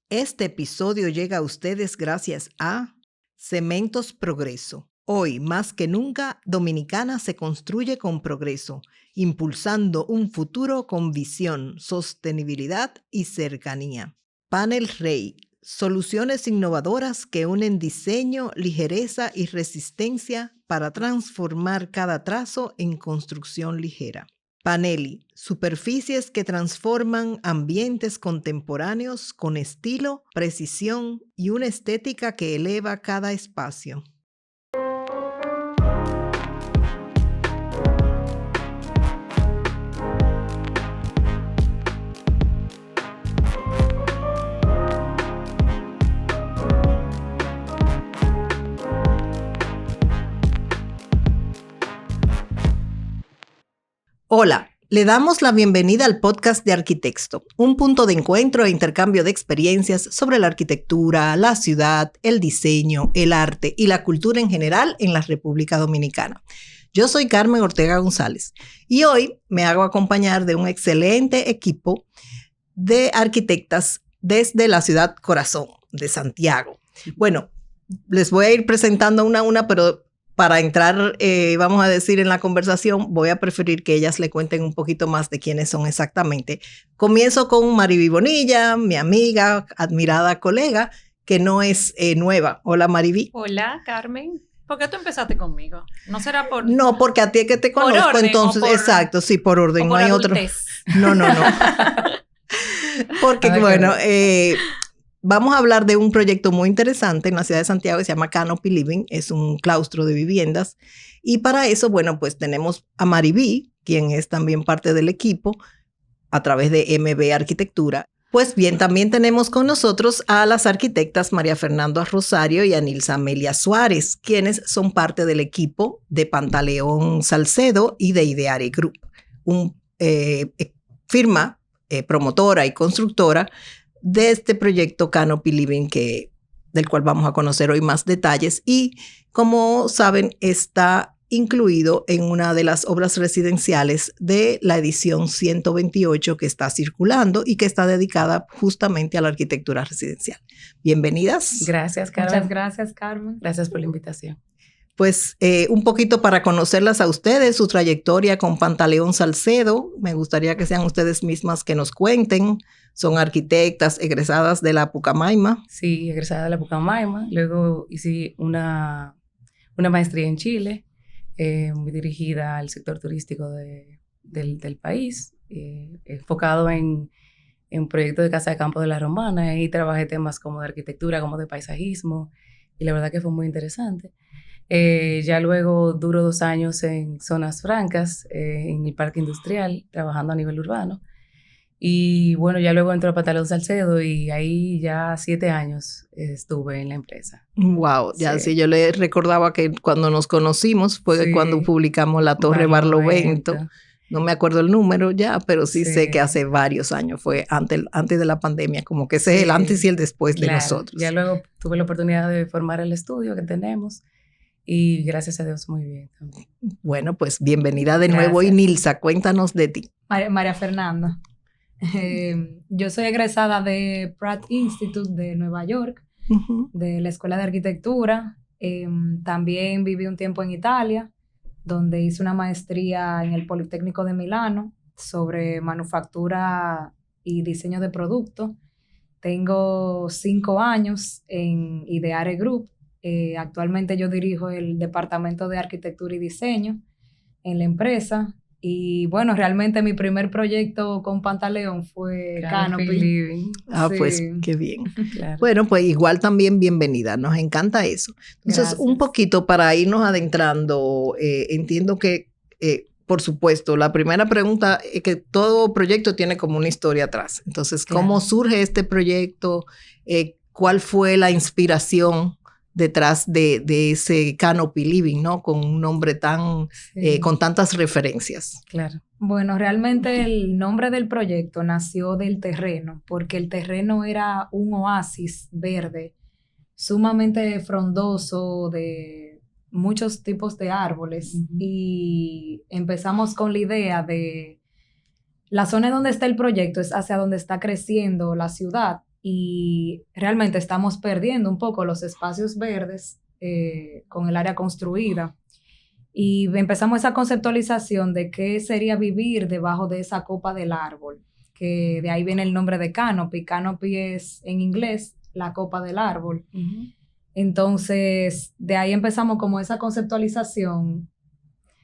Este episodio llega a ustedes gracias a Cementos Progreso. Hoy, más que nunca, Dominicana se construye con progreso, impulsando un futuro con visión, sostenibilidad y cercanía. Panel Rey, soluciones innovadoras que unen diseño, ligereza y resistencia para transformar cada trazo en construcción ligera. Paneli, superficies que transforman ambientes contemporáneos con estilo, precisión y una estética que eleva cada espacio. Hola, le damos la bienvenida al podcast de Arquitecto, un punto de encuentro e intercambio de experiencias sobre la arquitectura, la ciudad, el diseño, el arte y la cultura en general en la República Dominicana. Yo soy Carmen Ortega González y hoy me hago acompañar de un excelente equipo de arquitectas desde la ciudad corazón de Santiago. Bueno, les voy a ir presentando una a una, pero para entrar, vamos a decir, en la conversación, voy a preferir que ellas le cuenten un poquito más de quiénes son exactamente. Comienzo con Mariví Bonilla, mi amiga, admirada colega, que no es nueva. Hola, Mariví. Hola, Carmen. ¿Por qué tú empezaste conmigo? ¿No será por...? No, porque a ti es que te conozco, orden, entonces, exacto, sí, por orden, o por no hay adultez. otro. No. Porque, bueno, vamos a hablar de un proyecto muy interesante en la ciudad de Santiago que se llama Canopy Living. Es un claustro de viviendas. Y para eso, bueno, pues tenemos a Mariví, quien es también parte del equipo, a través de MB Arquitectura. Pues bien, también tenemos con nosotros a las arquitectas María Fernanda Rosario y Anilza Amelia Suárez, quienes son parte del equipo de Pantaleón Salcedo y de Ideare Group, una firma promotora y constructora de este proyecto Canopy Living, del cual vamos a conocer hoy más detalles. Y como saben, está incluido en una de las obras residenciales de la edición 128 que está circulando y que está dedicada justamente a la arquitectura residencial. Bienvenidas. Gracias, Carmen. Muchas gracias, Carmen. Gracias por la invitación. Pues un poquito para conocerlas a ustedes, su trayectoria con Pantaleón Salcedo. Me gustaría que sean ustedes mismas que nos cuenten. Son arquitectas egresadas de la Pucamaima. Sí, egresada de la Pucamaima. Luego hice una maestría en Chile, muy dirigida al sector turístico del país, enfocado en proyectos de casa de campo de la Romana. Ahí trabajé temas como de arquitectura, como de paisajismo, y la verdad que fue muy interesante. Ya luego duro 2 años en Zonas Francas, en el parque industrial, trabajando a nivel urbano. Y bueno, ya luego entró a Pantaleón Salcedo y ahí ya 7 años estuve en la empresa. Wow, ya sí, yo le recordaba que cuando nos conocimos fue cuando publicamos La Torre Barlovento. No me acuerdo el número ya, pero sí sé que hace varios años, fue antes de la pandemia, como que ese es el antes y el después de nosotros. Ya luego tuve la oportunidad de formar el estudio que tenemos y gracias a Dios muy bien también. Bueno, pues bienvenida de nuevo. Y Nilsa, cuéntanos de ti. María Fernanda. Yo soy egresada de Pratt Institute de Nueva York, de la Escuela de Arquitectura. También viví un tiempo en Italia, donde hice una maestría en el Politécnico de Milano sobre manufactura y diseño de productos. Tengo 5 años en Ideare Group. Actualmente yo dirijo el departamento de arquitectura y diseño en la empresa. Y bueno, realmente mi primer proyecto con Pantaleón fue Canopy Living. Ah, sí. Pues qué bien. Claro. Bueno, pues igual también bienvenida, nos encanta eso. Entonces, gracias. Un poquito para irnos adentrando, entiendo que, por supuesto, la primera pregunta es que todo proyecto tiene como una historia atrás. Entonces, ¿cómo surge este proyecto? ¿Cuál fue la inspiración detrás de ese Canopy Living, ¿no? Con un nombre tan, con tantas referencias. Claro. Bueno, realmente el nombre del proyecto nació del terreno, porque el terreno era un oasis verde, sumamente frondoso, de muchos tipos de árboles, y empezamos con la idea de la zona donde está el proyecto es hacia donde está creciendo la ciudad, y realmente estamos perdiendo un poco los espacios verdes con el área construida. Y empezamos esa conceptualización de qué sería vivir debajo de esa copa del árbol, que de ahí viene el nombre de canopy. Canopy es en inglés la copa del árbol. Entonces, de ahí empezamos como esa conceptualización.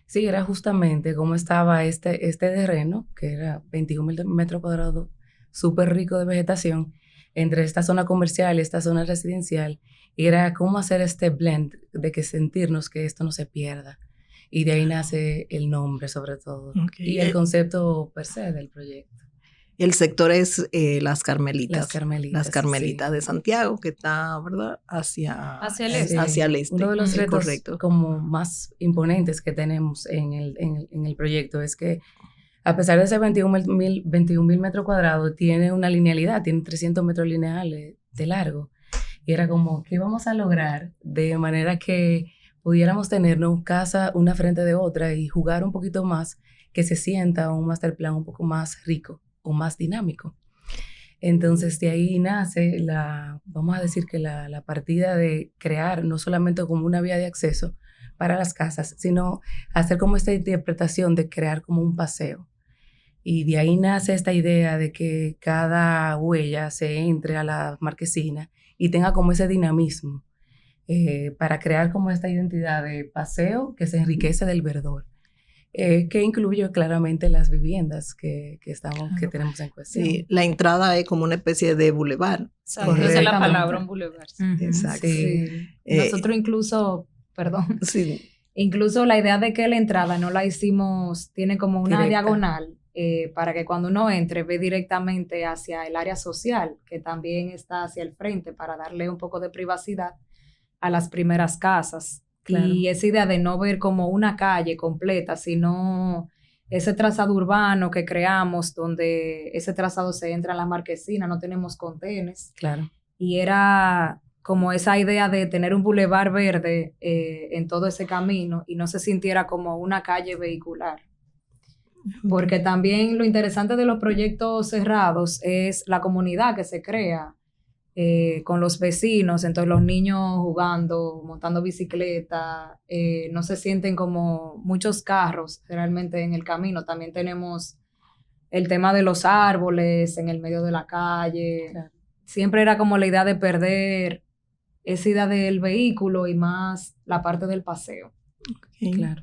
Sí, era justamente cómo estaba este terreno, que era 21,000 metros cuadrados, súper rico de vegetación, entre esta zona comercial y esta zona residencial, y era cómo hacer este blend de que sentirnos que esto no se pierda. Y de ahí nace el nombre, sobre todo, y el concepto per se del proyecto. El sector es Las Carmelitas. Las Carmelitas sí. De Santiago, que está, ¿verdad? Hacia el este. Hacia el este. Uno de los retos como más imponentes que tenemos en el proyecto es que, a pesar de ser 21,000 metros cuadrados, tiene una linealidad, tiene 300 metros lineales de largo. Y era como, ¿qué vamos a lograr de manera que pudiéramos tenernos casa una frente de otra y jugar un poquito más, que se sienta un master plan un poco más rico o más dinámico? Entonces de ahí nace vamos a decir que la partida de crear no solamente como una vía de acceso para las casas, sino hacer como esta interpretación de crear como un paseo. Y de ahí nace esta idea de que cada huella se entre a la marquesina y tenga como ese dinamismo para crear como esta identidad de paseo que se enriquece del verdor. Que incluye claramente las viviendas que tenemos en cuestión. Sí, la entrada es como una especie de bulevar. Esa es la palabra, un bulevar. Exacto. Sí. Nosotros incluso, perdón, sí. Incluso la idea de que la entrada no la hicimos, tiene como una directa, diagonal para que cuando uno entre ve directamente hacia el área social, que también está hacia el frente, para darle un poco de privacidad a las primeras casas. Claro. Y esa idea de no ver como una calle completa, sino ese trazado urbano que creamos, donde ese trazado se entra en la marquesina, no tenemos contenes. Claro. Y era como esa idea de tener un bulevar verde en todo ese camino y no se sintiera como una calle vehicular. Porque también lo interesante de los proyectos cerrados es la comunidad que se crea con los vecinos, entonces los niños jugando, montando bicicleta, no se sienten como muchos carros realmente en el camino. También tenemos el tema de los árboles en el medio de la calle. Claro. Siempre era como la idea de perder esa idea del vehículo y más la parte del paseo. Okay. Claro.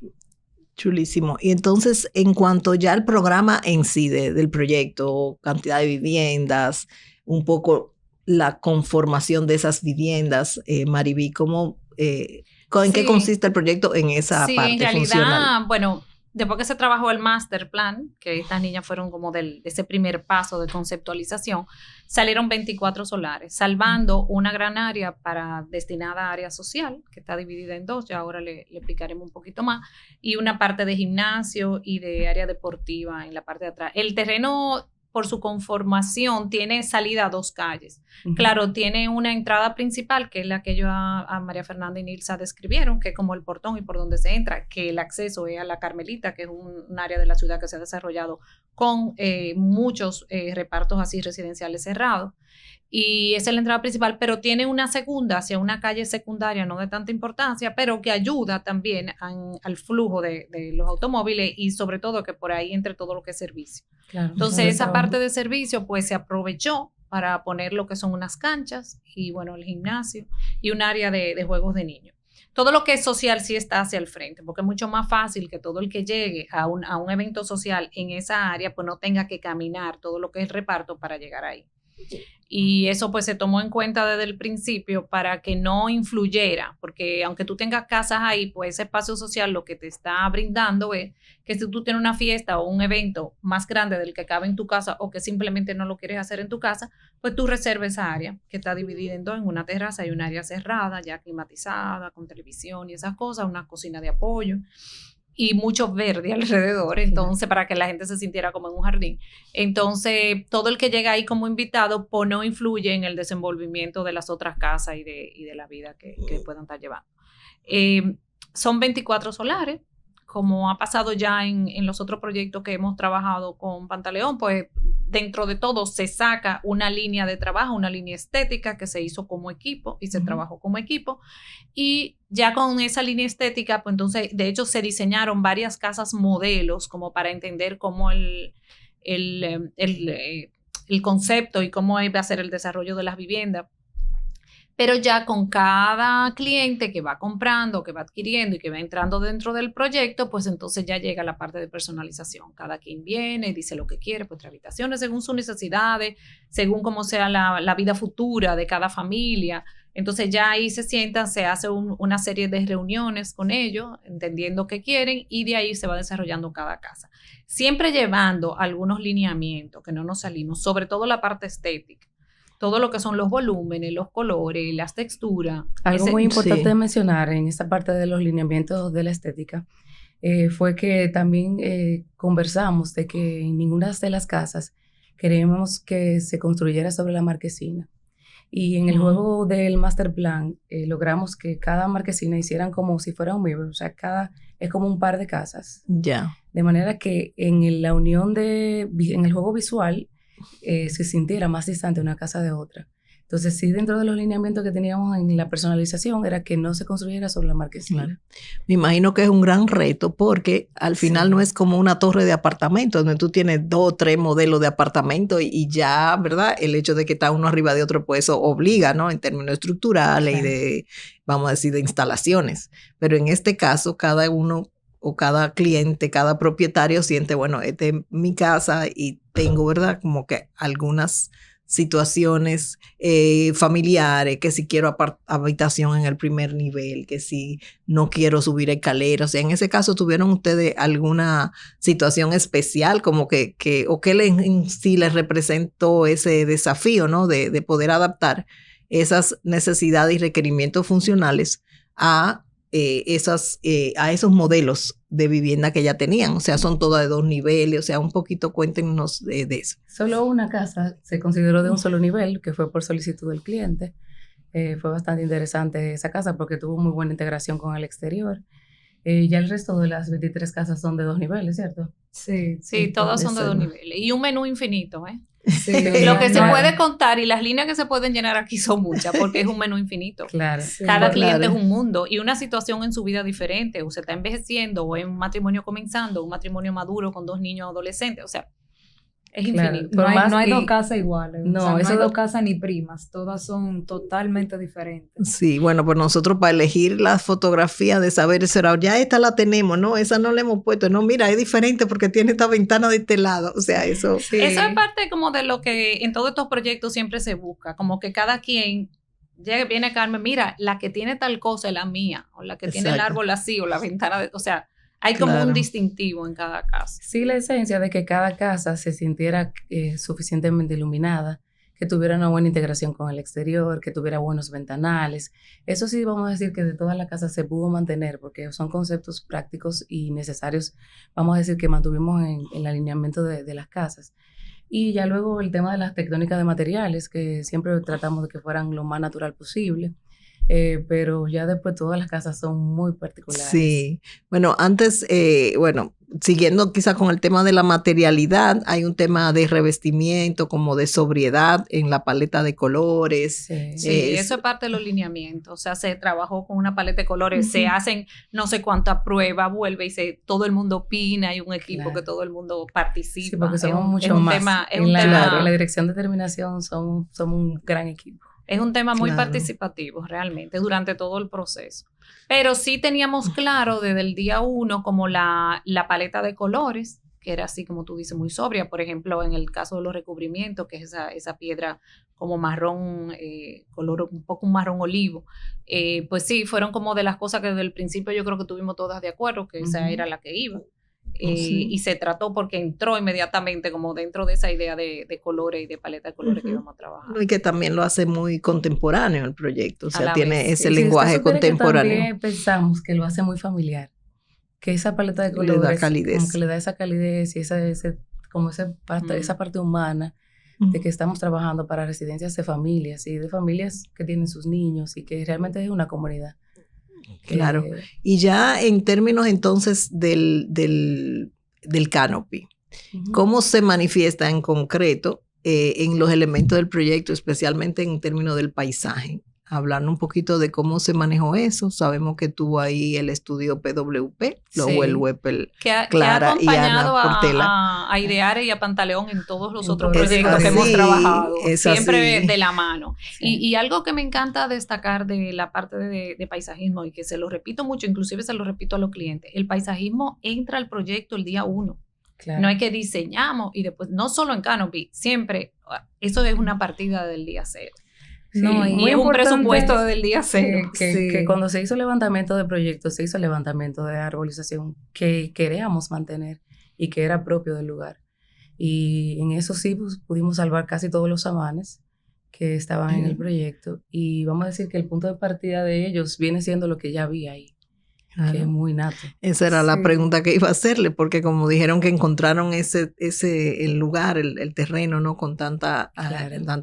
Chulísimo. Y entonces, en cuanto ya al programa en sí del proyecto, cantidad de viviendas, un poco la conformación de esas viviendas, Mariví, ¿en qué consiste el proyecto en esa parte funcional? Sí, en realidad, bueno, después que se trabajó el master plan, que estas niñas fueron como de ese primer paso de conceptualización, salieron 24 solares, salvando una gran área destinada a área social, que está dividida en dos, ya ahora le explicaremos un poquito más, y una parte de gimnasio y de área deportiva en la parte de atrás. El terreno, por su conformación, tiene salida a dos calles. Uh-huh. Claro, tiene una entrada principal, que es la que ellos a María Fernanda y Nilsa describieron, que es como el portón y por donde se entra, que el acceso es a la Carmelita, que es un área de la ciudad que se ha desarrollado con muchos repartos así residenciales cerrados. Y esa es la entrada principal, pero tiene una segunda hacia una calle secundaria no de tanta importancia, pero que ayuda también al flujo de los automóviles y sobre todo que por ahí entre todo lo que es servicio. Claro, entonces esa parte de servicio pues se aprovechó para poner lo que son unas canchas y bueno, el gimnasio y un área de juegos de niños. Todo lo que es social sí está hacia el frente, porque es mucho más fácil que todo el que llegue a un evento social en esa área pues no tenga que caminar todo lo que es el reparto para llegar ahí. Y eso pues se tomó en cuenta desde el principio para que no influyera, porque aunque tú tengas casas ahí, pues ese espacio social lo que te está brindando es que si tú tienes una fiesta o un evento más grande del que cabe en tu casa o que simplemente no lo quieres hacer en tu casa, pues tú reserves esa área que está dividida en dos, en una terraza y un área cerrada, ya climatizada, con televisión y esas cosas, una cocina de apoyo y mucho verde alrededor, entonces para que la gente se sintiera como en un jardín. Entonces, todo el que llega ahí como invitado, pues no influye en el desenvolvimiento de las otras casas y de la vida que puedan estar llevando. Son 24 solares, como ha pasado ya en los otros proyectos que hemos trabajado con Pantaleón, pues dentro de todo se saca una línea de trabajo, una línea estética que se hizo como equipo y se trabajó como equipo. Y ya con esa línea estética, pues entonces, de hecho, se diseñaron varias casas modelos como para entender cómo el concepto y cómo va a ser el desarrollo de las viviendas. Pero ya con cada cliente que va comprando, que va adquiriendo y que va entrando dentro del proyecto, pues entonces ya llega la parte de personalización. Cada quien viene, dice lo que quiere, pues 3 habitaciones según sus necesidades, según cómo sea la vida futura de cada familia. Entonces ya ahí se sientan, se hace una serie de reuniones con ellos, entendiendo qué quieren, y de ahí se va desarrollando cada casa. Siempre llevando algunos lineamientos, que no nos salimos, sobre todo la parte estética. Todo lo que son los volúmenes, los colores, las texturas. Algo muy importante de mencionar en esta parte de los lineamientos de la estética fue que también conversamos de que en ninguna de las casas queríamos que se construyera sobre la marquesina. Y en el juego del master plan logramos que cada marquesina hicieran como si fuera un mirror, o sea, es como un par de casas. Ya. De manera que en la unión en el juego visual se sintiera más distante una casa de otra. Entonces, sí, dentro de los lineamientos que teníamos en la personalización era que no se construyera sobre la marquesina. Claro. Me imagino que es un gran reto porque al final no es como una torre de apartamentos donde tú tienes 2 o 3 modelos de apartamentos y ya, ¿verdad? El hecho de que está uno arriba de otro, pues eso obliga, ¿no? En términos estructurales y de, vamos a decir, de instalaciones. Pero en este caso, cada uno o cada cliente, cada propietario siente, bueno, esta es mi casa y tengo, ¿verdad? Como que algunas situaciones familiares, que si quiero habitación en el primer nivel, que si no quiero subir escaleras. O sea, en ese caso, ¿tuvieron ustedes alguna situación especial como que o qué en sí les representó ese desafío, ¿no? De poder adaptar esas necesidades y requerimientos funcionales a esos modelos de vivienda que ya tenían? O sea, son todas de 2 niveles, o sea, un poquito cuéntenos de eso. Solo una casa se consideró de un solo nivel, que fue por solicitud del cliente. Fue bastante interesante esa casa porque tuvo muy buena integración con el exterior. Ya el resto de las 23 casas son de 2 niveles, ¿cierto? Sí, todas son de 2 niveles. Y un menú infinito, ¿eh? Sí, lo que se puede contar y las líneas que se pueden llenar aquí son muchas porque es un menú infinito. Claro. Cada cliente es un mundo y una situación en su vida diferente. O se está envejeciendo o en un matrimonio comenzando, un matrimonio maduro con 2 niños adolescentes. O sea, es infinito. No hay 2 casas iguales. No hay 2 casas ni primas. Todas son totalmente diferentes. Sí, bueno, pues nosotros para elegir la fotografía de saber, ya esta la tenemos, ¿no? Esa no la hemos puesto. No, mira, es diferente porque tiene esta ventana de este lado. O sea, eso... Sí. Eso es parte como de lo que en todos estos proyectos siempre se busca. Como que cada quien... Viene Carmen, mira, la que tiene tal cosa es la mía. O la que tiene el árbol así o la ventana de... O sea... Hay como un distintivo en cada casa. Sí, la esencia de que cada casa se sintiera suficientemente iluminada, que tuviera una buena integración con el exterior, que tuviera buenos ventanales. Eso sí, vamos a decir que de todas las casas se pudo mantener, porque son conceptos prácticos y necesarios, vamos a decir que mantuvimos en el alineamiento de las casas. Y ya luego el tema de las tectónicas de materiales, que siempre tratamos de que fueran lo más natural posible. Pero ya después todas las casas son muy particulares. Sí, bueno, antes, siguiendo quizá con el tema de la materialidad, hay un tema de revestimiento, como de sobriedad en la paleta de colores. Sí, eso es parte de los lineamientos. O sea, se trabajó con una paleta de colores, se hacen no sé cuántas pruebas, vuelve y todo el mundo opina, hay un equipo que todo el mundo participa. Sí, porque somos mucho más. En la dirección de terminación somos un gran equipo. Es un tema muy participativo realmente durante todo el proceso. Pero sí teníamos claro desde el día 1 como la paleta de colores, que era así como tú dices, muy sobria. Por ejemplo, en el caso de los recubrimientos, que es esa piedra como marrón, color un poco un marrón olivo. Pues sí, fueron como de las cosas que desde el principio yo creo que tuvimos todas de acuerdo, que esa era la que iba. Y se trató porque entró inmediatamente como dentro de esa idea de colores y de paleta de colores que íbamos a trabajar. Y que también lo hace muy contemporáneo el proyecto, o sea, tiene ese lenguaje contemporáneo. También pensamos que lo hace muy familiar, que esa paleta de colores le da calidez. Como que le da esa calidez y esa parte humana de que estamos trabajando para residencias de familias y de familias que tienen sus niños y que realmente es una comunidad. Claro. Y ya en términos entonces del canopy, ¿cómo se manifiesta en concreto en los elementos del proyecto, especialmente en términos del paisaje? Hablando un poquito de cómo se manejó eso. Sabemos que tuvo ahí el estudio PWP, luego el Weppel, Clara y Ana Portela. A Ideare y a Pantaleón en todos los otros proyectos que hemos trabajado, siempre de la mano. Sí. Y algo que me encanta destacar de la parte de paisajismo, y que se lo repito mucho, inclusive se lo repito a los clientes, el paisajismo entra al proyecto el día 1. Claro. No es que diseñamos y después, no solo en Canopy, siempre, eso es una partida del día 0. Sí, no, y es un presupuesto del día 0. Que cuando se hizo el levantamiento de proyectos, se hizo el levantamiento de arbolización que queríamos mantener y que era propio del lugar. Y en eso sí pues, pudimos salvar casi todos los samanes que estaban en el proyecto. Y vamos a decir que el punto de partida de ellos viene siendo lo que ya había ahí. Claro. Que es muy nato. Esa era la pregunta que iba a hacerle, porque como dijeron que encontraron el lugar, el terreno, ¿no? Con tanta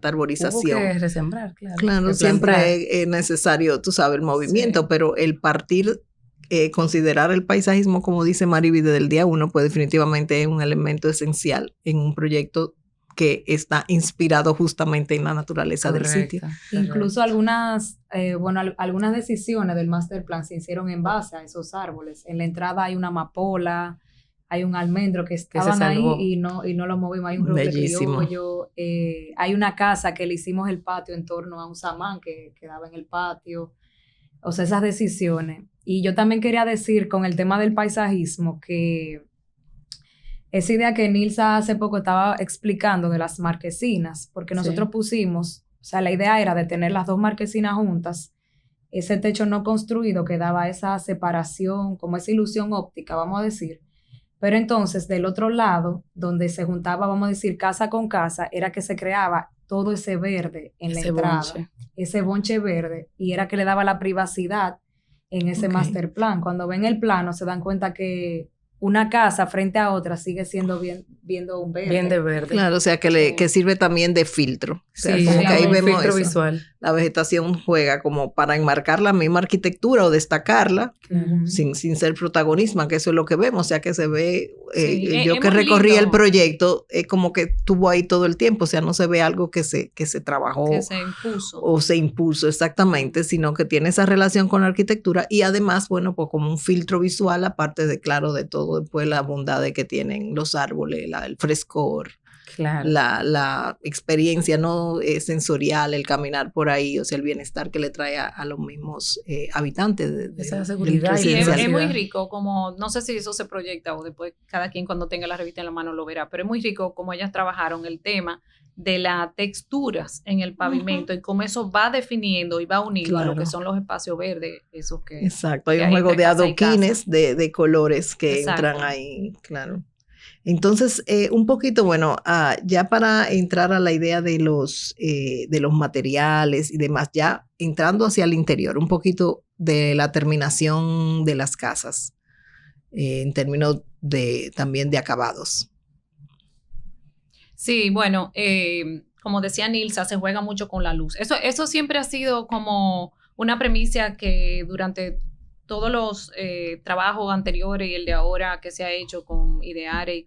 arborización. Hubo que resembrar, claro. Claro, siempre es necesario, tú sabes, el movimiento, pero el partir, considerar el paisajismo, como dice Mariby, desde el día 1, pues definitivamente es un elemento esencial en un proyecto que está inspirado justamente en la naturaleza del sitio. Incluso algunas decisiones del master plan se hicieron en base a esos árboles. En la entrada hay una amapola, hay un almendro que estaban ahí y no lo movimos. Hay un roble criollo, hay una casa que le hicimos el patio en torno a un samán que quedaba en el patio. O sea, esas decisiones. Y yo también quería decir con el tema del paisajismo que esa idea que Nilsa hace poco estaba explicando de las marquesinas, porque nosotros pusimos, o sea, la idea era de tener las 2 marquesinas juntas, ese techo no construido que daba esa separación, como esa ilusión óptica, vamos a decir. Pero entonces, del otro lado, donde se juntaba, vamos a decir, casa con casa, era que se creaba todo ese verde en la entrada, ese bonche verde, y era que le daba la privacidad en ese master plan. Cuando ven el plano se dan cuenta que una casa frente a otra sigue siendo viendo un verde. Bien de verde. Claro, o sea que sirve también de filtro. O sea, como que ahí vemos filtro eso. Visual. La vegetación juega como para enmarcar la misma arquitectura o destacarla sin ser protagonismo, que eso es lo que vemos. O sea que se ve, yo que recorrí el proyecto, es como que estuvo ahí todo el tiempo. O sea, no se ve algo que se trabajó. Que se impuso. O se impuso, exactamente, sino que tiene esa relación con la arquitectura y además, bueno, pues como un filtro visual, aparte de, claro, de todo, después la bondad que tienen los árboles, el frescor. Claro. La experiencia no sensorial, el caminar por ahí, o sea, el bienestar que le trae a los mismos habitantes. Esa seguridad. Y es muy rico, como, no sé si eso se proyecta o después cada quien cuando tenga la revista en la mano lo verá, pero es muy rico como ellas trabajaron el tema de las texturas en el pavimento y cómo eso va definiendo y va uniendo a lo que son los espacios verdes, esos que... Exacto, hay un juego de adoquines de colores que entran ahí, claro. Entonces, un poquito, bueno, ya para entrar a la idea de los materiales y demás, ya entrando hacia el interior, un poquito de la terminación de las casas, en términos también de acabados. Sí, bueno, como decía Nilsa, se juega mucho con la luz. Eso siempre ha sido como una premisa que durante todos los trabajos anteriores y el de ahora que se ha hecho con Ideare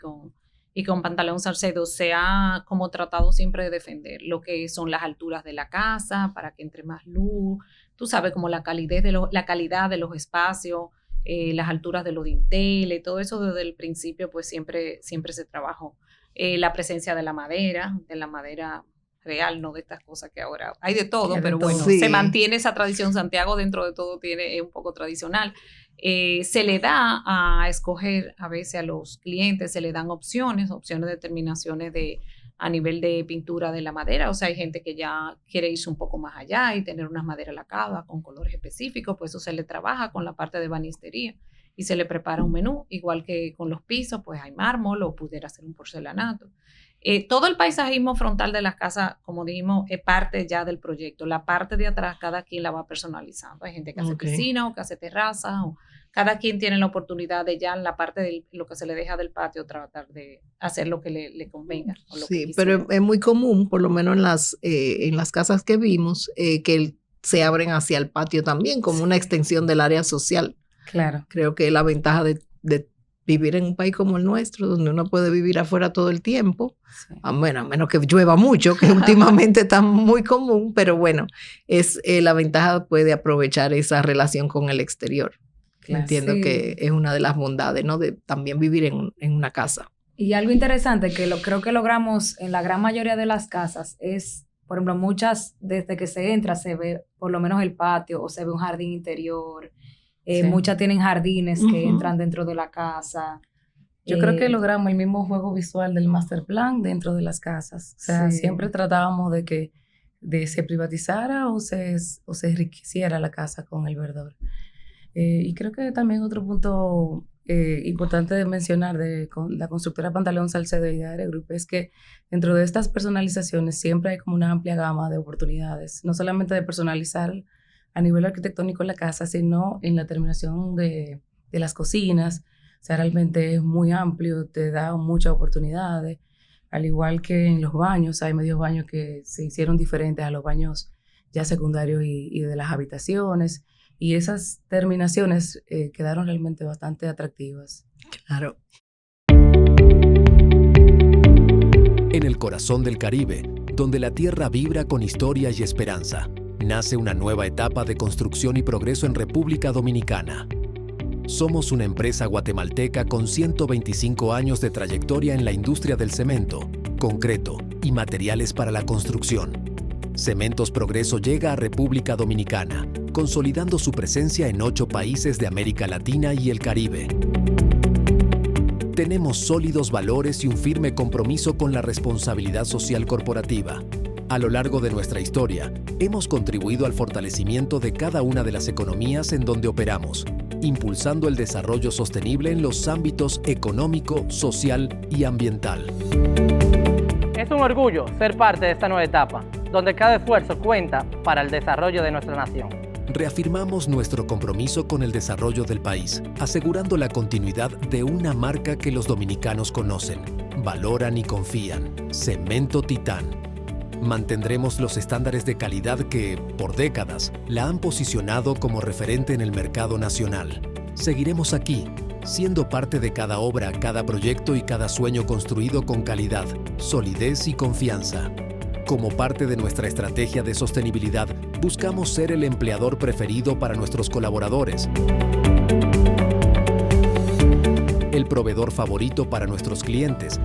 y con Pantaleón Salcedo se ha como tratado siempre de defender lo que son las alturas de la casa para que entre más luz, tú sabes, como la calidad de los espacios, las alturas de los dinteles, todo eso desde el principio pues siempre se trabajó. La presencia de la madera real, no de estas cosas que ahora hay de todo, pero bueno, se mantiene esa tradición. Santiago dentro de todo es un poco tradicional. Se le da a escoger a veces a los clientes, se le dan opciones de terminaciones a nivel de pintura de la madera. O sea, hay gente que ya quiere irse un poco más allá y tener unas maderas lacadas con colores específicos, pues eso se le trabaja con la parte de banistería y se le prepara un menú, igual que con los pisos, pues hay mármol o pudiera ser un porcelanato. Todo el paisajismo frontal de las casas, como dijimos, es parte ya del proyecto. La parte de atrás, cada quien la va personalizando. Hay gente que hace piscina o que hace terraza, o cada quien tiene la oportunidad de ya en la parte de lo que se le deja del patio tratar de hacer lo que le convenga. O lo que pero es muy común, por lo menos en las casas que vimos, que se abren hacia el patio también, como una extensión del área social. Claro. Creo que la ventaja de vivir en un país como el nuestro, donde uno puede vivir afuera todo el tiempo, Sí. a menos que llueva mucho, que últimamente está muy común, pero bueno, es la ventaja puede aprovechar esa relación con el exterior. Claro. Entiendo Sí. que es una de las bondades, ¿no? De también vivir en una casa. Y algo interesante que creo que logramos en la gran mayoría de las casas es, por ejemplo, muchas, desde que se entra, se ve por lo menos el patio o se ve un jardín interior. Sí. Muchas tienen jardines que Ujú. entran dentro de la casa. Yo creo que logramos el mismo juego visual del master plan dentro de las casas. O sea, Sí. siempre tratábamos de que se privatizara o se enriqueciera la casa con el verdor. Y creo que también otro punto importante de mencionar con la constructora Pantaleón Salcedo y de Aire Group es que dentro de estas personalizaciones siempre hay como una amplia gama de oportunidades, no solamente de personalizar a nivel arquitectónico la casa, sino en la terminación de las cocinas. O sea, realmente es muy amplio, te da muchas oportunidades, al igual que en los baños. Hay medios baños que se hicieron diferentes a los baños ya secundarios y de las habitaciones. Y esas terminaciones quedaron realmente bastante atractivas. Claro. En el corazón del Caribe, donde la tierra vibra con historia y esperanza, nace una nueva etapa de construcción y progreso en República Dominicana. Somos una empresa guatemalteca con 125 años de trayectoria en la industria del cemento, concreto y materiales para la construcción. Cementos Progreso llega a República Dominicana, consolidando su presencia en 8 países de América Latina y el Caribe. Tenemos sólidos valores y un firme compromiso con la responsabilidad social corporativa. A lo largo de nuestra historia, hemos contribuido al fortalecimiento de cada una de las economías en donde operamos, impulsando el desarrollo sostenible en los ámbitos económico, social y ambiental. Es un orgullo ser parte de esta nueva etapa, donde cada esfuerzo cuenta para el desarrollo de nuestra nación. Reafirmamos nuestro compromiso con el desarrollo del país, asegurando la continuidad de una marca que los dominicanos conocen, valoran y confían: Cemento Titán. Mantendremos los estándares de calidad que, por décadas, la han posicionado como referente en el mercado nacional. Seguiremos aquí, siendo parte de cada obra, cada proyecto y cada sueño construido con calidad, solidez y confianza. Como parte de nuestra estrategia de sostenibilidad, buscamos ser el empleador preferido para nuestros colaboradores, el proveedor favorito para nuestros clientes,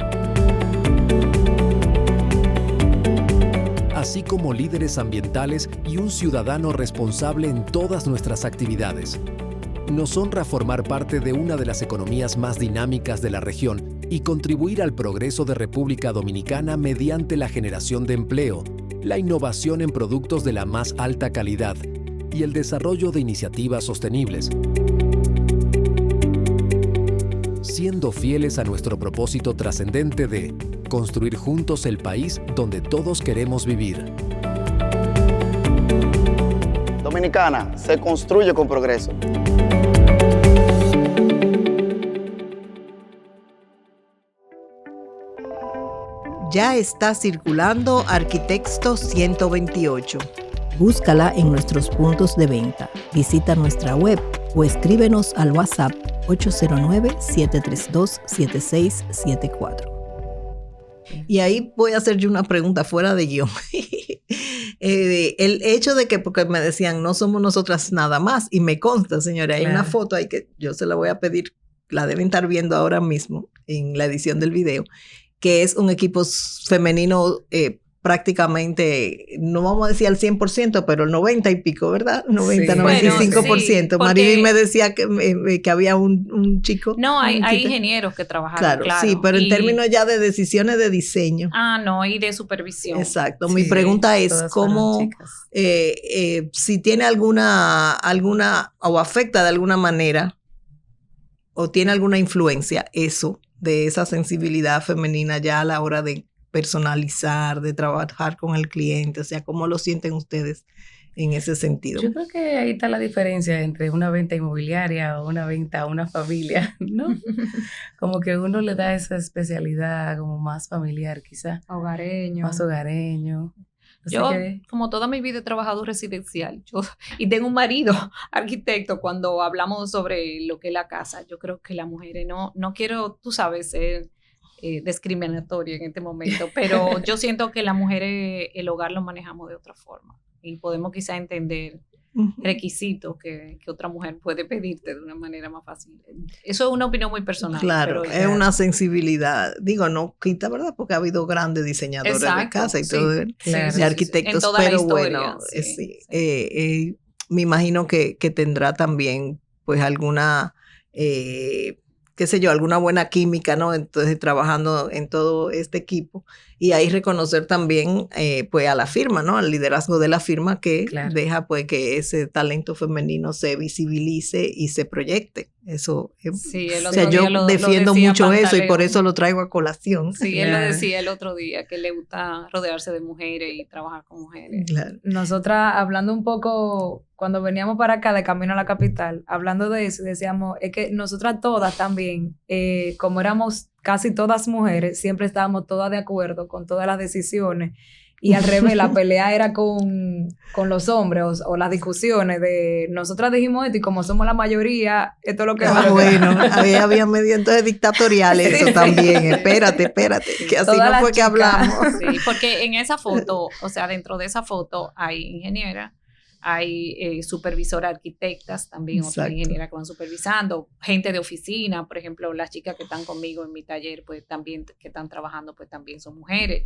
así como líderes ambientales y un ciudadano responsable en todas nuestras actividades. Nos honra formar parte de una de las economías más dinámicas de la región y contribuir al progreso de República Dominicana mediante la generación de empleo, la innovación en productos de la más alta calidad y el desarrollo de iniciativas sostenibles. Siendo fieles a nuestro propósito trascendente de construir juntos el país donde todos queremos vivir. Dominicana se construye con progreso. Ya está circulando Arquitecto 128. Búscala en nuestros puntos de venta. Visita nuestra web o escríbenos al WhatsApp 809-732-7674. Y ahí voy a hacer yo una pregunta fuera de guión. El hecho de que, porque me decían, no somos nosotras nada más, y me consta, señora, hay una foto ahí que yo se la voy a pedir, la deben estar viendo ahora mismo en la edición del video, que es un equipo femenino prácticamente, no vamos a decir al 100%, pero el 90 y pico, ¿verdad? 90, Sí. 95%. Bueno, sí, Maribel me decía que había un chico. No, hay una chica. ingenieros que trabajaron, Claro, claro. sí, pero en términos ya de decisiones de diseño. Ah, no, y de supervisión. Exacto. Sí, Mi pregunta es todas cómo, fueron chicas. si tiene alguna, o afecta de alguna manera, o tiene alguna influencia eso, de esa sensibilidad femenina ya a la hora de personalizar, de trabajar con el cliente, o sea, ¿cómo lo sienten ustedes en ese sentido? Yo creo que ahí está la diferencia entre una venta inmobiliaria o una venta a una familia, ¿no? Como que uno le da esa especialidad como más familiar quizá, Hogareño. más hogareño. Yo, como toda mi vida he trabajado residencial y tengo un marido arquitecto. Cuando hablamos sobre lo que es la casa, yo creo que las mujeres no quiero, tú sabes, ser discriminatoria en este momento, pero yo siento que las mujeres el hogar lo manejamos de otra forma y podemos quizá entender requisitos que otra mujer puede pedirte de una manera más fácil. Eso es una opinión muy personal. Claro, pero es una sensibilidad. Digo, no quita, ¿verdad? Porque ha habido grandes diseñadores de casa y todo, de arquitectos, pero bueno, me imagino que tendrá también pues alguna, qué sé yo, alguna buena química, ¿no? Entonces, trabajando en todo este equipo. Y ahí reconocer también, pues, a la firma, ¿no? Al liderazgo de la firma que deja, pues, que ese talento femenino se visibilice y se proyecte. Eso, o sea, yo defiendo mucho eso y por eso lo traigo a colación. Sí, él lo decía el otro día, que le gusta rodearse de mujeres y trabajar con mujeres. Claro. Nosotras, hablando un poco, cuando veníamos para acá de camino a la capital, hablando de eso, decíamos, es que nosotras todas también, como éramos casi todas mujeres, siempre estábamos todas de acuerdo con todas las decisiones. Y al revés, la pelea era con los hombres o las discusiones de nosotras dijimos esto y como somos la mayoría, esto es lo que va. Bueno, ahí había medio entonces dictatoriales, eso también. Espérate, que así no fue que hablamos. Sí, porque en esa foto, o sea, dentro de esa foto hay ingeniera, hay supervisora arquitectas, también otras ingenieras que van supervisando, gente de oficina, por ejemplo, las chicas que están conmigo en mi taller, pues también, que están trabajando, pues también son mujeres.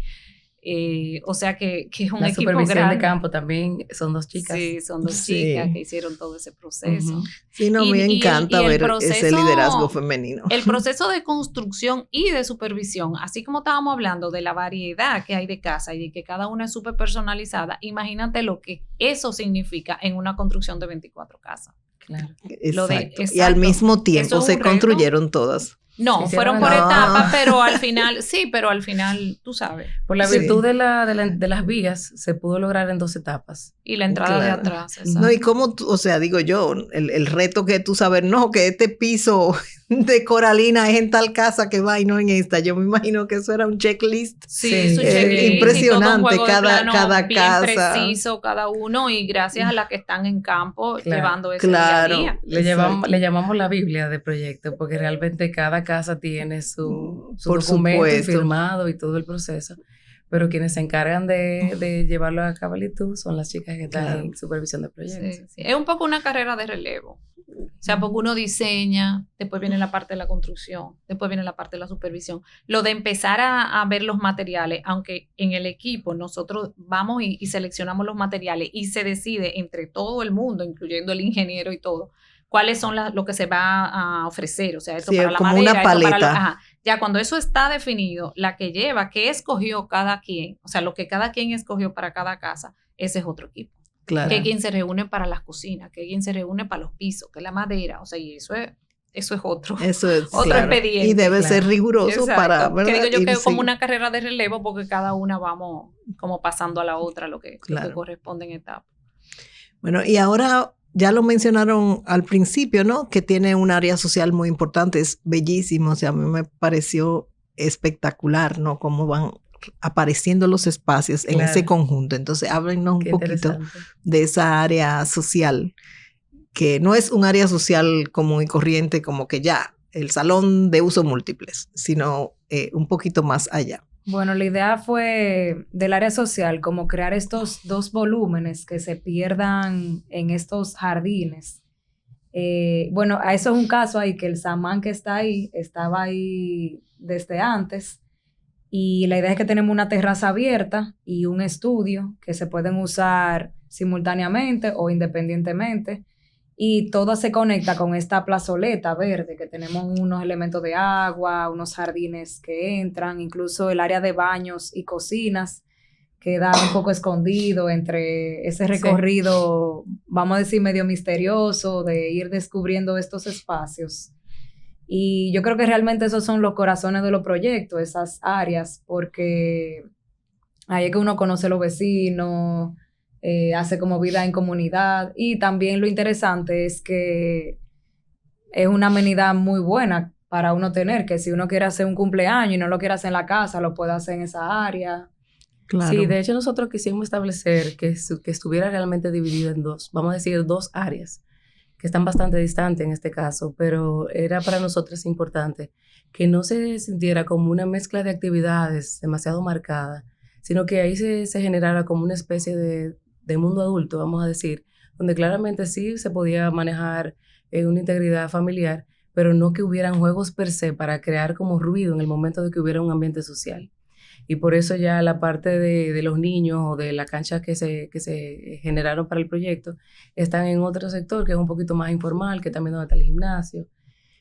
O sea que es un la equipo supervisión grande. de campo también son 2 chicas. Sí, son 2 chicas que hicieron todo ese proceso. Sí, no, me encanta ver ese liderazgo femenino. El proceso de construcción y de supervisión, así como estábamos hablando de la variedad que hay de casa y de que cada una es súper personalizada, imagínate lo que eso significa en una construcción de 24 casas. Claro. Exacto. Y al mismo tiempo se construyeron todas. No, fueron por etapas, pero al final, tú sabes. Por la virtud de las vías, se pudo lograr en 2 etapas. Y la entrada de atrás, exacto. No, y cómo, o sea, digo yo, el reto que tú sabes, no, que este piso de coralina es en tal casa que va y no en esta. Yo me imagino que eso era un checklist. Sí, su checklist. Impresionante, cada bien casa. Preciso cada uno, y gracias a las que están en campo llevando eso día a día. Le llamamos la Biblia de proyecto, porque realmente cada casa tiene su documento firmado y todo el proceso. Pero quienes se encargan de llevarlo a cabalidad son las chicas que están en supervisión de proyectos. Sí. Es un poco una carrera de relevo. O sea, porque uno diseña, después viene la parte de la construcción, después viene la parte de la supervisión. Lo de empezar a ver los materiales, aunque en el equipo nosotros vamos y seleccionamos los materiales y se decide entre todo el mundo, incluyendo el ingeniero y todo, cuáles son lo que se va a ofrecer. O sea, esto para la madera, una paleta. esto para ya cuando eso está definido, la que lleva, que escogió cada quien, o sea, lo que cada quien escogió para cada casa, ese es otro equipo. Claro. Que quien se reúne para las cocinas, que quien se reúne para los pisos, que la madera, o sea, y eso es otro expediente. Y debe ser riguroso. Exacto. Para, ¿verdad? Que digo yo que es como una carrera de relevo, porque cada una vamos como pasando a la otra lo que corresponde en etapa. Bueno, y ahora ya lo mencionaron al principio, ¿no? Que tiene un área social muy importante, es bellísimo, o sea, a mí me pareció espectacular, ¿no? Cómo van apareciendo los espacios en ese conjunto. Entonces, háblenos un poquito de esa área social, que no es un área social común y corriente, como que ya el salón de uso múltiples, sino un poquito más allá. Bueno, la idea fue del área social, como crear estos 2 volúmenes que se pierdan en estos jardines. Bueno, a eso es un caso ahí, que el samán que está ahí, estaba ahí desde antes. Y la idea es que tenemos una terraza abierta y un estudio que se pueden usar simultáneamente o independientemente. Y todo se conecta con esta plazoleta verde, que tenemos unos elementos de agua, unos jardines que entran, incluso el área de baños y cocinas queda un poco escondido entre ese recorrido, vamos a decir, medio misterioso de ir descubriendo estos espacios. Y yo creo que realmente esos son los corazones de los proyectos, esas áreas, porque ahí es que uno conoce los vecinos, hace como vida en comunidad. Y también lo interesante es que es una amenidad muy buena para uno tener, que si uno quiere hacer un cumpleaños y no lo quiere hacer en la casa, lo puede hacer en esa área. Claro. Sí, de hecho nosotros quisimos establecer que estuviera realmente dividido en dos, vamos a decir, dos áreas, que están bastante distantes en este caso, pero era para nosotros importante que no se sintiera como una mezcla de actividades demasiado marcada, sino que ahí se generara como una especie de mundo adulto, vamos a decir, donde claramente sí se podía manejar una integridad familiar, pero no que hubieran juegos per se para crear como ruido en el momento de que hubiera un ambiente social. Y por eso ya la parte de los niños o de las canchas que se generaron para el proyecto están en otro sector que es un poquito más informal, que también donde está el gimnasio.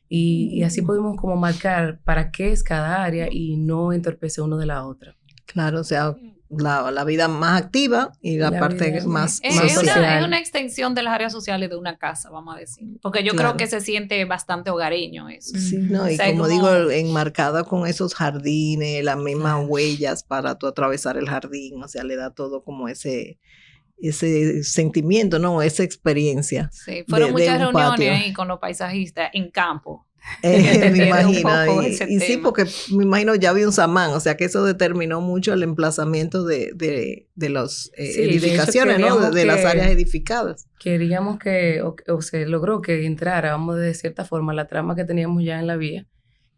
Y así podemos como marcar para qué es cada área y no entorpece uno de la otra. Claro, o sea, la vida más activa y la parte vida más Es social. una extensión de las áreas sociales de una casa, vamos a decir. Porque yo Claro. creo que se siente bastante hogareño eso. Sí, no, y O sea, como como- digo, enmarcada con esos jardines, las mismas Claro. huellas para tú atravesar el jardín, o sea, le da todo como ese sentimiento, ¿no? Esa experiencia. Sí, fueron de muchas un reuniones patio. ahí con los paisajistas en campo. Me entender un imagino. poco Y, ese y sí, tema. porque me imagino ya había un samán, o sea que eso determinó mucho el emplazamiento de las Sí, de hecho, edificaciones, ¿no? queríamos De las que- áreas edificadas. Queríamos que, o se logró que entrara, vamos de cierta forma, la trama que teníamos ya en la vía,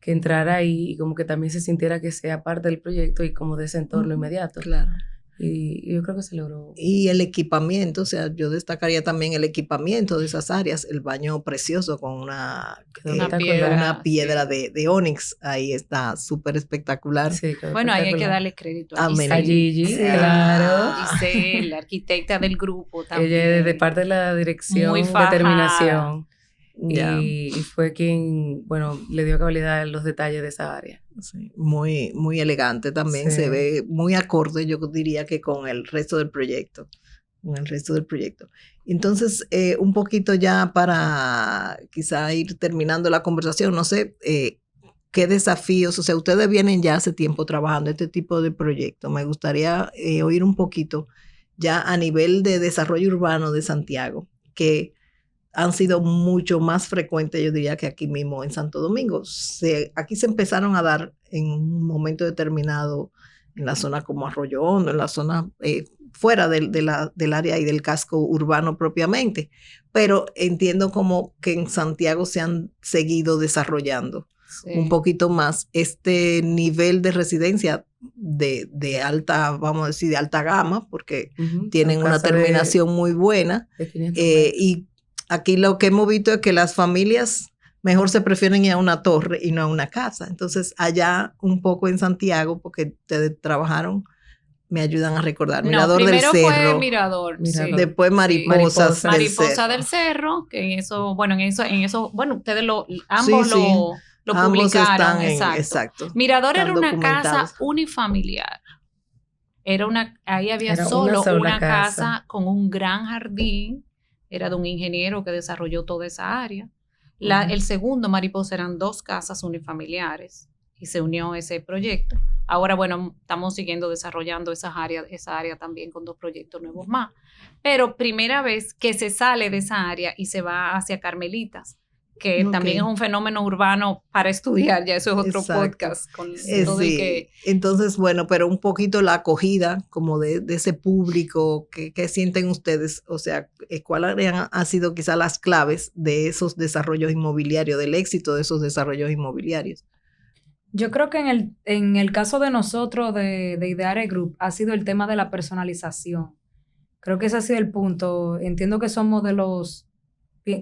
que entrara ahí y como que también se sintiera que sea parte del proyecto y como de ese entorno inmediato. Claro. Y yo creo que se logró. Y el equipamiento, o sea, yo destacaría también el equipamiento de esas áreas, el baño precioso con una piedra de ónix, ahí está súper espectacular. Sí, quedó Bueno, ahí hay que espectacular. darle crédito A a Giselle. A Gigi, Sí. claro. Giselle, la arquitecta del grupo también. Ella es de parte de la dirección Muy de fajada. terminación. Ya. Y fue quien, bueno, le dio cabalidad los detalles de esa área. Sí, muy, muy elegante también, Sí. se ve muy acorde, yo diría que con el resto del proyecto. Entonces, un poquito ya para quizá ir terminando la conversación, no sé, qué desafíos, o sea, ustedes vienen ya hace tiempo trabajando este tipo de proyectos. Me gustaría oír un poquito ya a nivel de desarrollo urbano de Santiago, que han sido mucho más frecuentes, yo diría, que aquí mismo en Santo Domingo. Aquí se empezaron a dar en un momento determinado en la zona como Arroyo Hondo, en la zona fuera del área y del casco urbano propiamente, pero entiendo como que en Santiago se han seguido desarrollando Sí. un poquito más este nivel de residencia de alta, vamos a decir, de alta gama, porque tienen Son una casas terminación muy buena. de 500 metros. Y aquí lo que hemos visto es que las familias mejor se prefieren ir a una torre y no a una casa. Entonces, allá un poco en Santiago, porque ustedes trabajaron, me ayudan a recordar, Mirador del primero Cerro, fue Mirador. Mirador. Sí. después Mariposas, del Mariposa Cerro. del Cerro, que en eso, bueno, ustedes ambos Sí, sí. lo Ambos publicaron, están exacto. exacto. Mirador era Están una casa documentados. unifamiliar. Ahí había Era solo una sola una casa. casa con un gran jardín. Era de un ingeniero que desarrolló toda esa área. El segundo, Mariposa, eran 2 casas unifamiliares y se unió ese proyecto. Ahora, bueno, estamos siguiendo desarrollando esa área también con 2 proyectos nuevos más. Pero primera vez que se sale de esa área y se va hacia Carmelitas, que Ok. también es un fenómeno urbano para estudiar, ya eso es otro Exacto. podcast. Con todo el Sí. que, Entonces, bueno, pero un poquito la acogida como de ese público, ¿qué sienten ustedes? O sea, ¿cuáles han sido quizás las claves de esos desarrollos inmobiliarios, del éxito de esos desarrollos inmobiliarios? Yo creo que en el caso de nosotros, de Ideare Group, ha sido el tema de la personalización. Creo que ese ha sido el punto. Entiendo que somos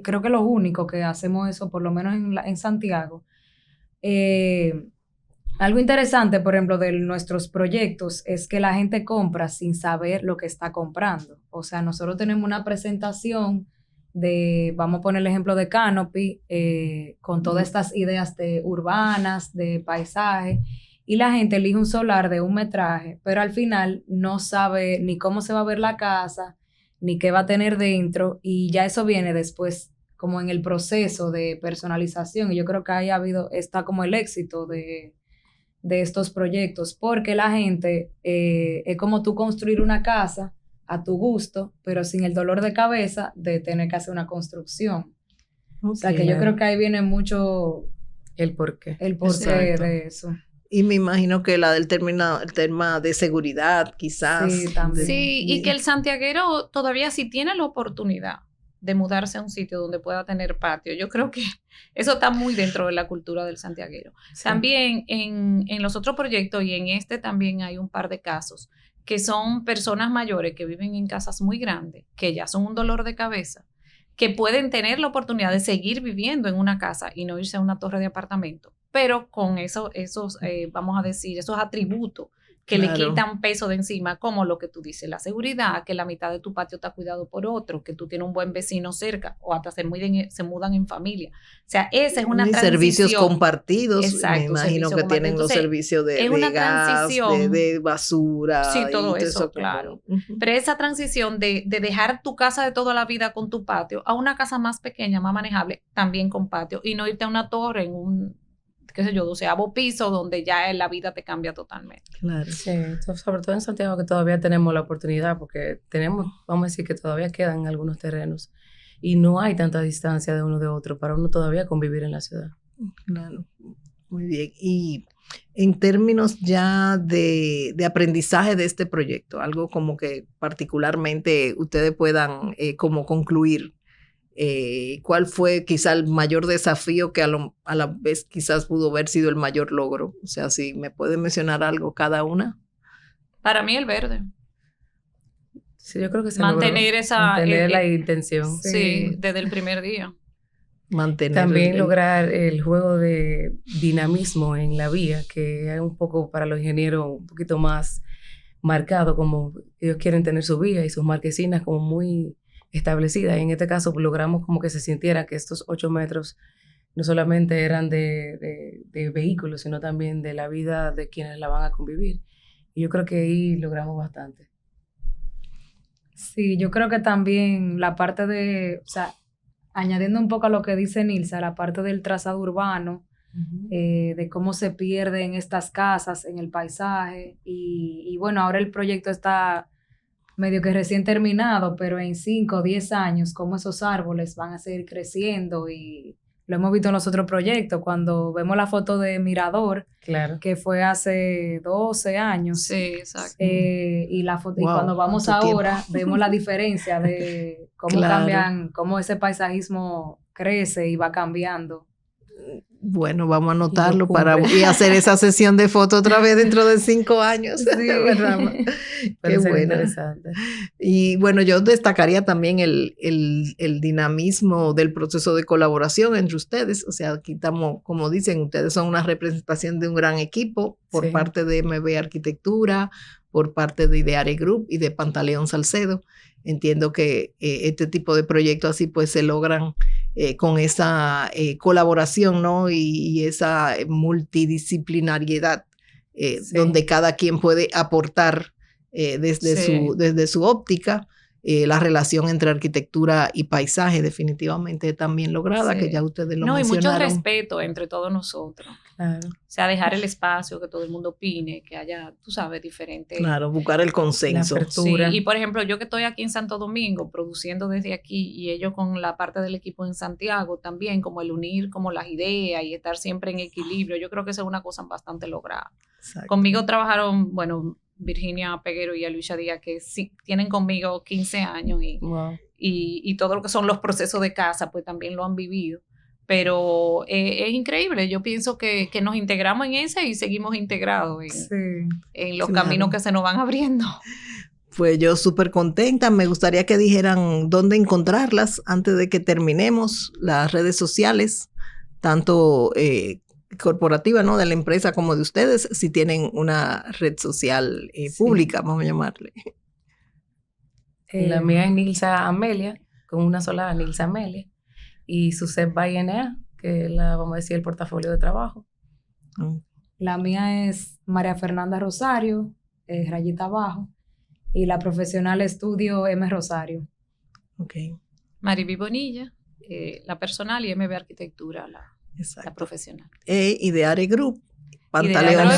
creo que los únicos que hacemos eso, por lo menos en Santiago. Algo interesante, por ejemplo, de nuestros proyectos es que la gente compra sin saber lo que está comprando. O sea, nosotros tenemos una presentación vamos a poner el ejemplo de Canopy, con todas estas ideas urbanas, de paisaje, y la gente elige un solar de 1 metraje, pero al final no sabe ni cómo se va a ver la casa, ni qué va a tener dentro, y ya eso viene después como en el proceso de personalización, y yo creo que ahí está como el éxito de estos proyectos, porque la gente, es como tú construir una casa a tu gusto, pero sin el dolor de cabeza de tener que hacer una construcción. O sea, que yo creo que ahí viene mucho El porqué. el porqué Exacto. de eso. Y me imagino que la del el tema de seguridad, quizás. Sí, también. Sí, y que el santiaguero todavía si tiene la oportunidad de mudarse a un sitio donde pueda tener patio. Yo creo que eso está muy dentro de la cultura del santiaguero. Sí. También en los otros proyectos y en este también hay un par de casos que son personas mayores que viven en casas muy grandes, que ya son un dolor de cabeza, que pueden tener la oportunidad de seguir viviendo en una casa y no irse a una torre de apartamento, pero con esos vamos a decir, esos atributos que le quitan peso de encima, como lo que tú dices, la seguridad, que la mitad de tu patio está cuidado por otro, que tú tienes un buen vecino cerca, o hasta se mudan en familia. O sea, esa es una transición. Servicios compartidos, exacto, me imagino que tienen los servicios de gas, de basura. Sí, todo eso, claro. Pero esa transición de dejar tu casa de toda la vida con tu patio a una casa más pequeña, más manejable, también con patio, y no irte a una torre en un, qué sé yo, 12º piso, donde ya la vida te cambia totalmente. Claro. Sí, sobre todo en Santiago, que todavía tenemos la oportunidad, porque vamos a decir que todavía quedan algunos terrenos y no hay tanta distancia de uno de otro para uno todavía convivir en la ciudad. Claro, muy bien. Y en términos ya de aprendizaje de este proyecto, algo como que particularmente ustedes puedan como concluir, ¿cuál fue quizá el mayor desafío que a la vez quizás pudo haber sido el mayor logro? O sea, si me pueden mencionar algo cada una. Para mí el verde. Sí, yo creo que se mantener mantener la intención. Sí, desde el primer día. También lograr el juego de dinamismo en la vía, que es un poco para los ingenieros un poquito más marcado, como ellos quieren tener su vía y sus marquesinas como muy establecida, y en este caso logramos como que se sintiera que estos 8 metros no solamente eran de vehículos, sino también de la vida de quienes la van a convivir, y yo creo que ahí logramos bastante. Sí, yo creo que también la parte de, o sea, añadiendo un poco a lo que dice Nilsa, la parte del trazado urbano, de cómo se pierden estas casas en el paisaje, y bueno, ahora el proyecto está medio que recién terminado, pero en 5 o 10 años, cómo esos árboles van a seguir creciendo, y lo hemos visto en los otros proyectos, cuando vemos la foto de Mirador, claro, que fue hace 12 años. Sí, exacto. Y la foto, wow, y cuando vamos ahora, vemos la diferencia de cómo cambian, cómo ese paisajismo crece y va cambiando. Bueno, vamos a anotarlo y hacer esa sesión de foto otra vez dentro de 5 años. Sí, ¿verdad? Qué bueno. Interesante. Y bueno, yo destacaría también el dinamismo del proceso de colaboración entre ustedes. O sea, aquí estamos, como dicen, ustedes son una representación de un gran equipo por parte de MB Arquitectura, por parte de Ideare Group y de Pantaleón Salcedo. Entiendo que este tipo de proyectos así pues se logran con esa colaboración, ¿no? Y esa multidisciplinariedad donde cada quien puede aportar desde su óptica. La relación entre arquitectura y paisaje definitivamente también lograda, que ya ustedes lo mencionaron. Y mucho respeto entre todos nosotros. Claro. O sea, dejar el espacio, que todo el mundo opine, que haya, tú sabes, diferentes... Claro, buscar el consenso. La apertura. Sí, y por ejemplo, yo que estoy aquí en Santo Domingo, produciendo desde aquí, y ellos con la parte del equipo en Santiago también, como el unir como las ideas y estar siempre en equilibrio, yo creo que esa es una cosa bastante lograda. Exacto. Conmigo trabajaron, bueno, Virginia Peguero y Luisa Díaz, que sí tienen conmigo 15 años y todo lo que son los procesos de casa, pues también lo han vivido. Pero es increíble, yo pienso que nos integramos en ese y seguimos integrados en los caminos que se nos van abriendo. Pues yo súper contenta, me gustaría que dijeran dónde encontrarlas antes de que terminemos, las redes sociales, tanto corporativa, ¿no? De la empresa como de ustedes, si tienen una red social pública, vamos a llamarle. La mía es Nilsa Amelia, con una sola Nilsa Amelia, y Suset ByNA, que es vamos a decir, el portafolio de trabajo. La mía es María Fernanda Rosario, rayita abajo, y la profesional Estudio M. Rosario. Mariby Bonilla, la personal, y MB Arquitectura, la profesional. Ideare Group, Pantaleón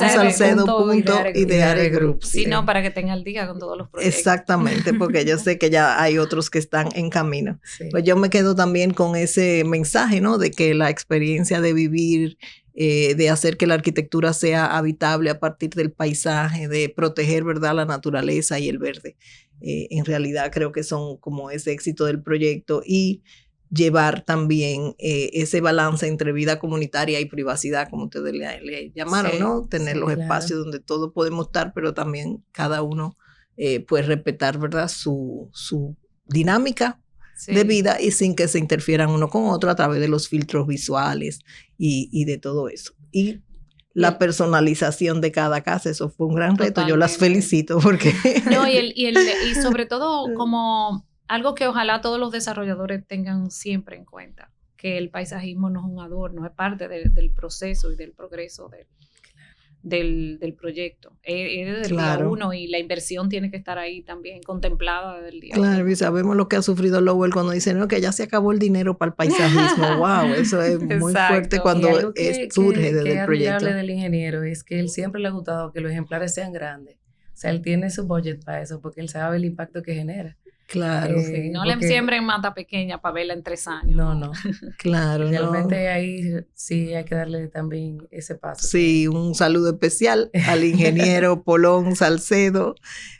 Salcedo.ideare Group. Sí, no, para que tenga el día con todos los proyectos. Exactamente, porque yo sé que ya hay otros que están en camino. Pues yo me quedo también con ese mensaje, ¿no? De que la experiencia de vivir de hacer que la arquitectura sea habitable a partir del paisaje, de proteger, ¿verdad?, la naturaleza y el verde. En realidad creo que son como ese éxito del proyecto y llevar también ese balance entre vida comunitaria y privacidad, como ustedes le llamaron, sí, ¿no? Tener los espacios donde todos podemos estar, pero también cada uno puede respetar, ¿verdad?, su dinámica de vida y sin que se interfieran uno con otro a través de los filtros visuales y de todo eso. Y la personalización de cada casa, eso fue un gran reto. Totalmente. Yo las felicito porque... No, y sobre todo como algo que ojalá todos los desarrolladores tengan siempre en cuenta, que el paisajismo no es un adorno, es parte del proceso y del progreso del proyecto. Es desde el día uno y la inversión tiene que estar ahí también contemplada desde el día uno. Claro, y sabemos lo que ha sufrido Lowell cuando dice, no, que ya se acabó el dinero para el paisajismo. Wow, eso es muy fuerte cuando surge desde el proyecto. Lo del ingeniero es que él siempre le ha gustado que los ejemplares sean grandes. O sea, él tiene su budget para eso porque él sabe el impacto que genera. Claro. Sí, no le siembren mata pequeña para verla en 3 años. No. Claro. Realmente ahí sí hay que darle también ese paso. Sí, un saludo especial al ingeniero Polón Salcedo,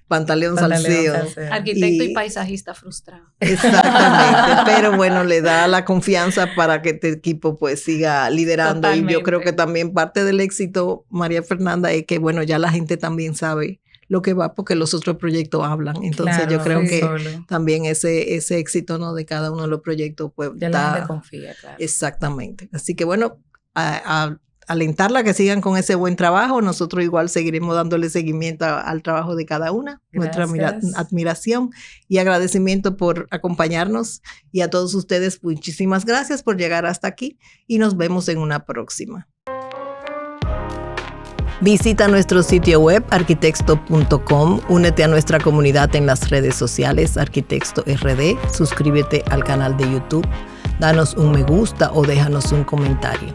Pantaleón Salcedo. Arquitecto y paisajista frustrado. Exactamente, pero bueno, le da la confianza para que este equipo pues siga liderando. Totalmente. Y yo creo que también parte del éxito, María Fernanda, es que bueno, ya la gente también sabe lo que va porque los otros proyectos hablan. Entonces yo creo que también ese éxito, ¿no?, de cada uno de los proyectos pues ya la gente confía, claro. Exactamente. Así que bueno, alentarla a que sigan con ese buen trabajo. Nosotros igual seguiremos dándole seguimiento al trabajo de cada una. Gracias. Nuestra admiración y agradecimiento por acompañarnos y a todos ustedes muchísimas gracias por llegar hasta aquí y nos vemos en una próxima. Visita nuestro sitio web arquitexto.com, únete a nuestra comunidad en las redes sociales Arquitexto RD, suscríbete al canal de YouTube, danos un me gusta o déjanos un comentario.